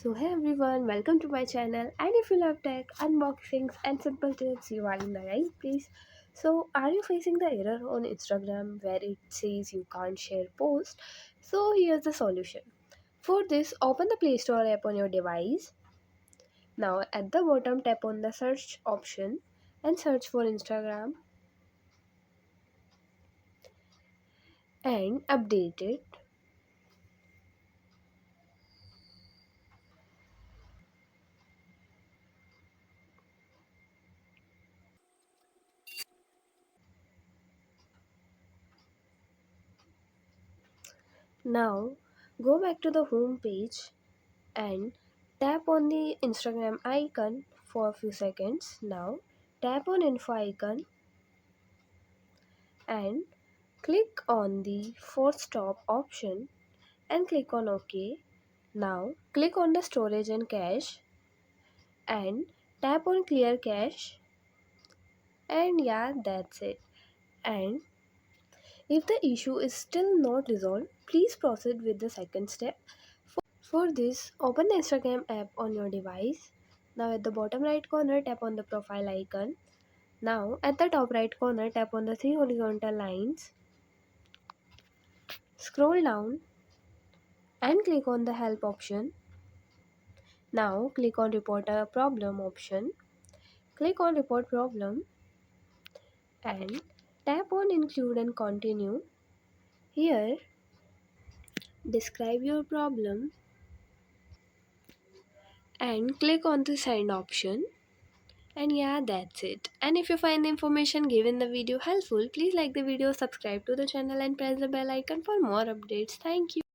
Hey everyone, welcome to my channel. And if you love tech, unboxings, and simple tips, you are in the right place. Are you facing the error on Instagram where it says you can't share posts? Here's the solution. For this, open the Play Store app on your device. Now, at the bottom, tap on the search option and search for Instagram and update it. Now, go back to the home page and tap on the Instagram icon for a few seconds. Now tap on info icon and click on the force stop option and click on OK. Now click on the storage and cache and tap on clear cache, and yeah, that's it. And if the issue is still not resolved, please proceed with the second step. For this, open the Instagram app on your device. Now at the bottom right corner, tap on the profile icon. Now at the top right corner, tap on the three horizontal lines. Scroll down and click on the help option. Now click on report a problem option. Click on report problem and tap on include and continue. Here, describe your problem and click on the send option. And yeah, that's it. And if you find the information given in the video helpful, please like the video, subscribe to the channel and press the bell icon for more updates. Thank you.